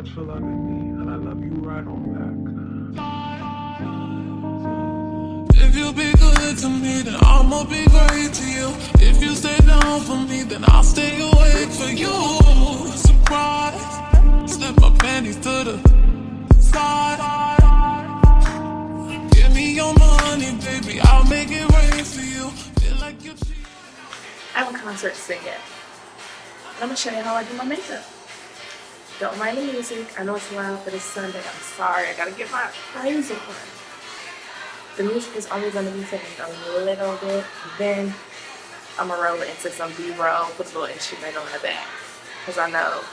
much for loving me, and I love you right on back. If you be good to me, then I'ma be great to you. If you stay down for me, then I'll stay awake for you. Surprise, slip my panties to the side. Give me your money, baby, I'll make it rain for you. Feel like you cheat. I have a concert to sing at. I'm gonna show you how I do my makeup. Don't mind the music. I know it's loud, but it's Sunday. I'm sorry. I gotta get my praise on. The music is only gonna be finished a little bit. Then I'm gonna roll it into some B-roll, put a little instrumental in the back. Cause I know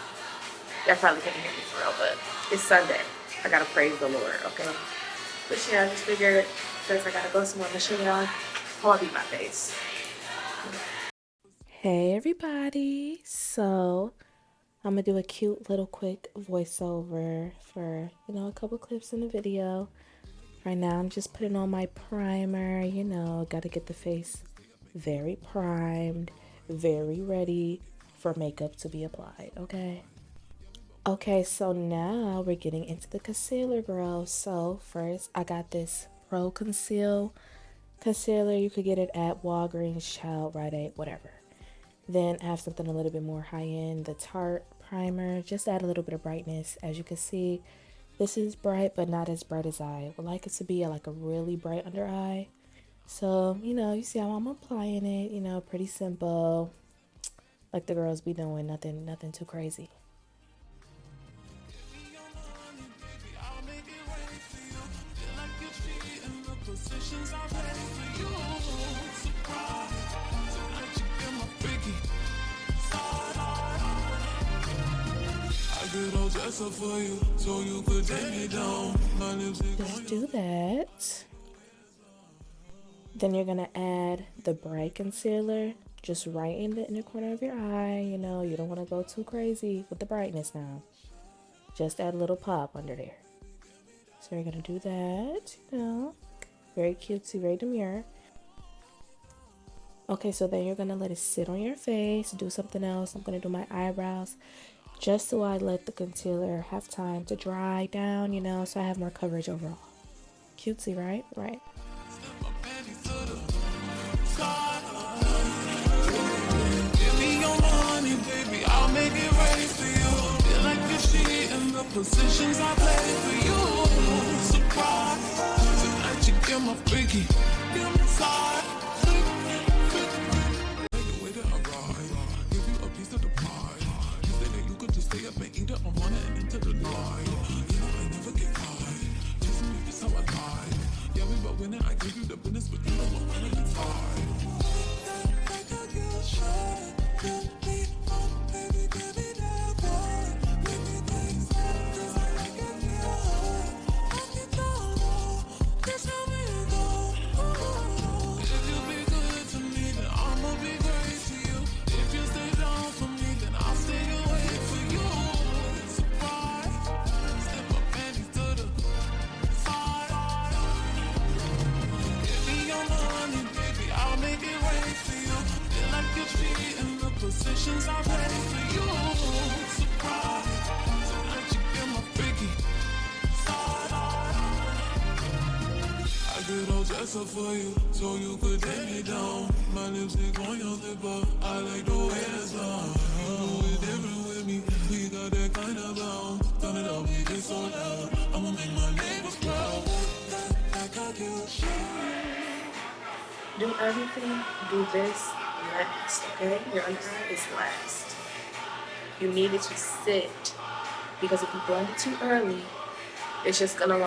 y'all probably can't hear me for real, but it's Sunday. I gotta praise the Lord, okay? But yeah, I just figured since I gotta go somewhere, I'm gonna show y'all how I beat my face. Hey everybody, so I'm gonna do a cute little quick voiceover for, a couple clips in the video. Right now I'm just putting on my primer, gotta get the face very primed, very ready for makeup to be applied, okay? Okay, so now we're getting into the concealer, girl. So first I got this Pro Conceal concealer. You could get it at Walgreens, Child, Rite Aid, whatever. Then I have something a little bit more high-end, the Tarte primer, just to add a little bit of brightness. As you can see, this is bright, but not as bright as I would like it to be, like a really bright under eye. So, you see how I'm applying it, pretty simple, like the girls be doing, nothing too crazy. Just do that. Then you're gonna add the bright concealer just right in the inner corner of your eye. You don't want to go too crazy with the brightness now. Just add a little pop under there. So you're gonna do that, very cutesy, very demure. Okay, so then you're gonna let it sit on your face, do something else. I'm gonna do my eyebrows just so I let the concealer have time to dry down, so I have more coverage overall. Cutesy, right? Right. Give me your money, baby, I'll make it rain for you. Feel like you're cheating the positions I play for you. Surprise, tonight you get my freaky. Give me side. Positions I play for you. Surprise, tonight you get my freaky side. I get all dressed up for you, so you could take me down. My lipstick on your lipper, I like the way it sounds. You know it's different with me, we got that kind of sound. Turn it up, make it so loud, I'ma make my neighbors proud. Do everything, do this last, okay? Your under eye is last. You need it to sit, because if you blend it too early, it's just gonna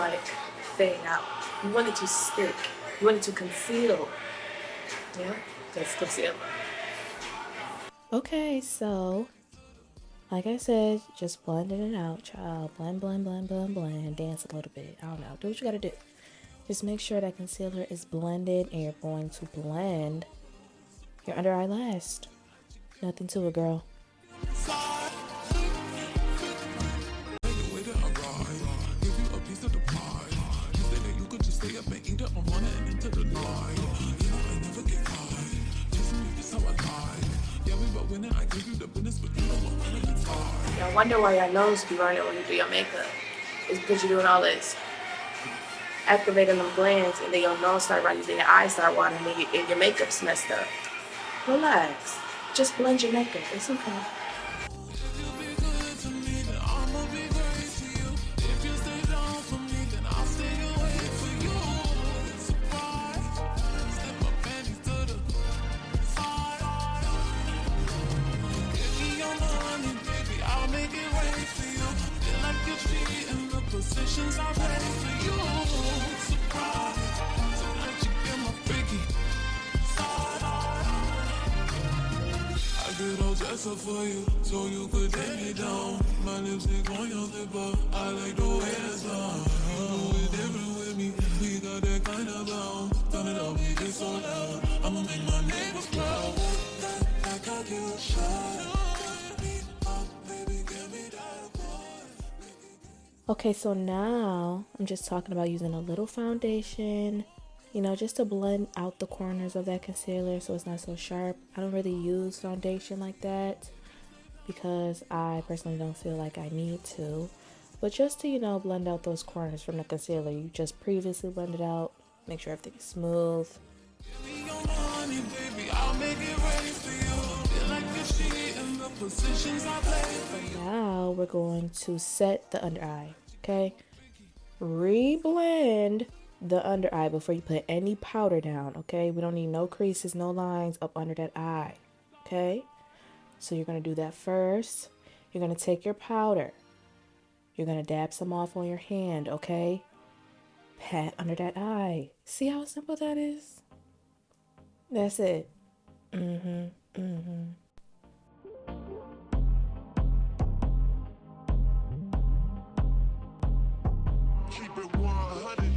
fade out. You want it to stick. You want it to conceal. Yeah, that's conceal. Okay, so like I said, just blending it out, child. Blend, blend, blend, blend, blend. Dance a little bit. I don't know. Do what you gotta do. Just make sure that concealer is blended, and you're going to blend your under eye last. Nothing to it, girl. winning, I give you the business, but you know what, man, it's hard. I wonder why your nose be running when you do your makeup. It's because you're doing all this activating them glands, and then your nose start running, then your eyes start watering, and your makeup's messed up. Relax. Just blend your makeup. It's okay. Positions I play for you. Surprise. Tonight you get my freaky side. I get all dressed up for you, so you could take me down. My lipstick on your lip, but I like the way it's done. You know it's different with me. We got that kind of bounce. Turn it up, we get so loud. I'ma make my neighbors proud. Like I give a shot. Baby, give me that boy. Okay, so now I'm just talking about using a little foundation, you know, just to blend out the corners of that concealer so it's not so sharp. I don't really use foundation like that because I personally don't feel like I need to. But just to, you know, blend out those corners from the concealer you just previously blended out, make sure everything's smooth. Now we're going to set the under eye, okay? Reblend the under eye before you put any powder down, okay? We don't need no creases, no lines up under that eye, okay? So you're going to do that first. You're going to take your powder. You're going to dab some off on your hand, okay? Pat under that eye. See how simple that is? That's it. Keep it 100.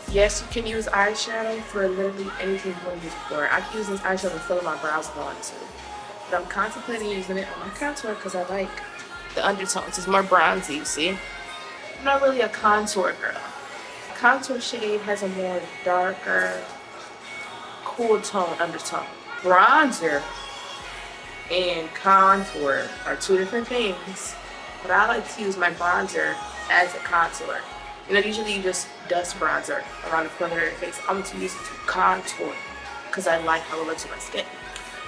Yes, you can use eyeshadow for literally anything you want to use it for. I can use this eyeshadow to fill in my brows if I want to. But I'm contemplating using it on my contour because I like the undertones. It's more bronzy, you see? I'm not really a contour girl. Contour shade has a more darker, cool tone undertone. Bronzer and contour are two different things, but I like to use my bronzer as a contour. You know, usually you just dust bronzer around the corner of your face. I'm going to use it to contour because I like how it looks on my skin.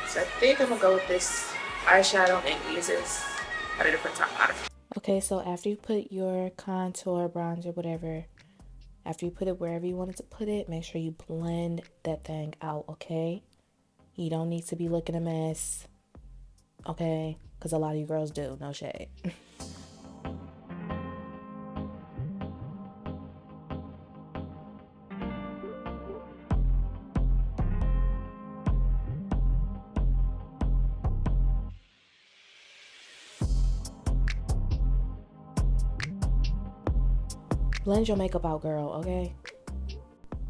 So I think I'm going to go with this eyeshadow and use this at a different time. Okay, so after you put your contour, bronzer, whatever, after you put it wherever you wanted to put it, make sure you blend that thing out, okay? You don't need to be looking a mess, okay? Because a lot of you girls do, no shade. Blend your makeup out, girl, okay?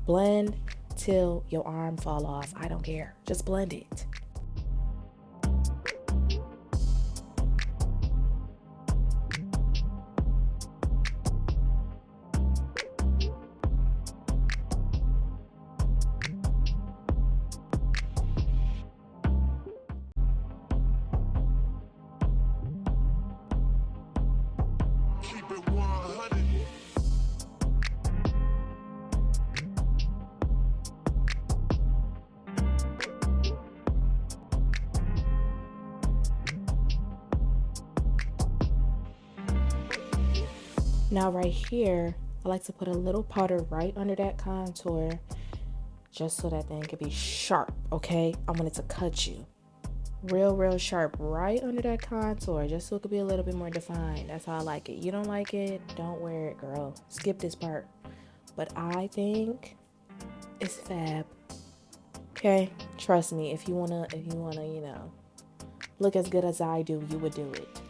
Blend till your arm fall off. I don't care. Just blend it. Keep it 100. Now right here, I like to put a little powder right under that contour just so that thing can be sharp, okay? I want it to cut you. real sharp right under that contour, just so it could be a little bit more defined. That's how I like it. You don't like it, don't wear it, girl. Skip this part. But I think it's fab. Okay, trust me. If you wanna, you know, look as good as I do, you would do it.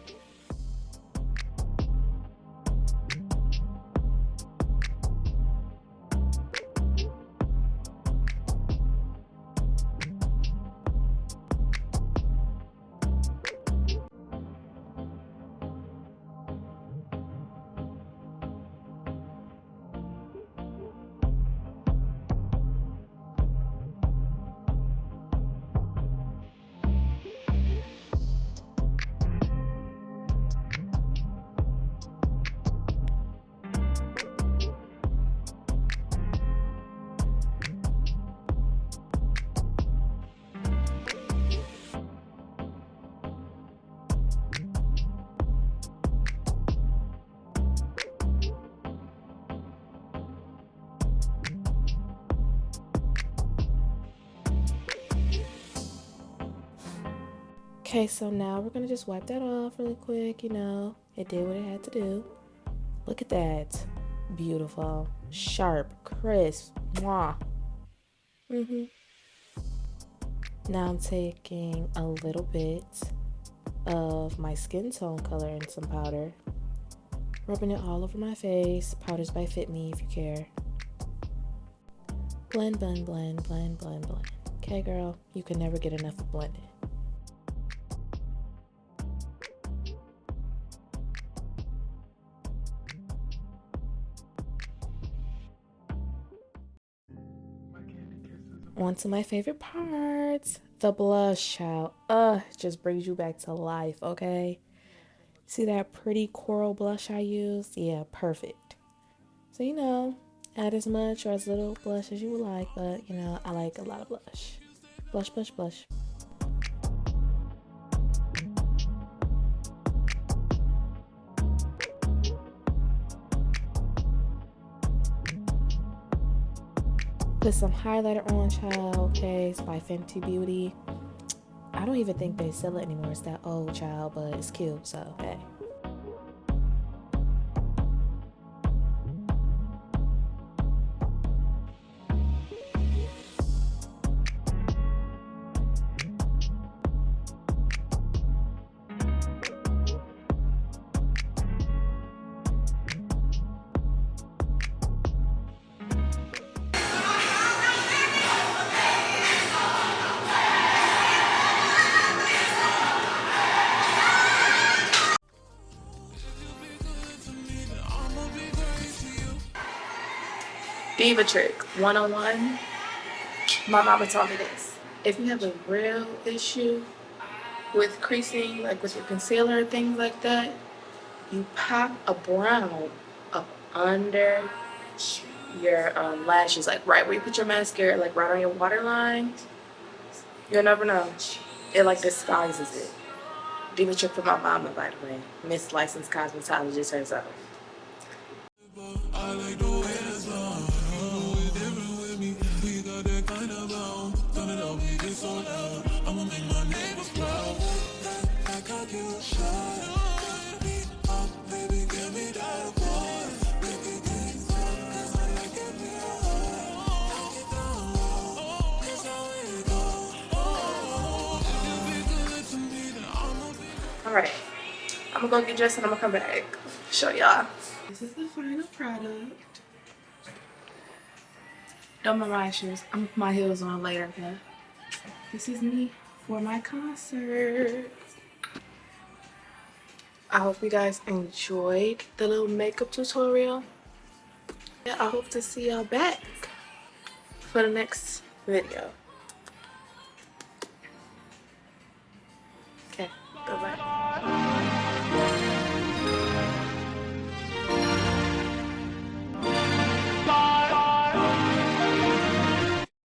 Okay, so now we're gonna just wipe that off really quick. You know, it did what it had to do. Look at that. Beautiful, sharp, crisp. Mwah. Now I'm taking a little bit of my skin tone color and some powder, rubbing it all over my face. Powders by Fit Me if you care. Blend, blend, blend, blend, blend, blend. Okay, girl, you can never get enough of blending. On to my favorite parts, the blush, child. Just brings you back to life, okay? See that pretty coral blush I used? Yeah, perfect. So, you know, add as much or as little blush as you would like, but, you know, I like a lot of blush. Blush, blush, blush. Put some highlighter on, child. Okay, it's by Fenty Beauty. I don't even think they sell it anymore. It's that old, child, but it's cute, so hey. Diva trick 101. My mama taught me this. If you have a real issue with creasing, like with your concealer or things like that, you pop a brown up under your lashes, like right where you put your mascara, like right on your waterline. You'll never know. It like disguises it. Diva trick for my mama, by the way. Miss Licensed Cosmetologist herself. I like the way it's done. You know it's different with me. We got that kind of bound. Turn it up, we get so loud. I'ma make my neighbors proud. Like I give a shot. Baby, give me that boy. Baby, things up, 'cause I like it real hard. Knock it down low. That's how it goes. If you be good to me, then I'ma be. Alright, I'm gonna go get dressed and I'm gonna come back. Show y'all. This is the final product. Don't mind my shoes. I'm gonna put my heels on later, okay? This is me for my concert. I hope you guys enjoyed the little makeup tutorial. Yeah, I hope to see y'all back for the next video. Okay, bye-bye.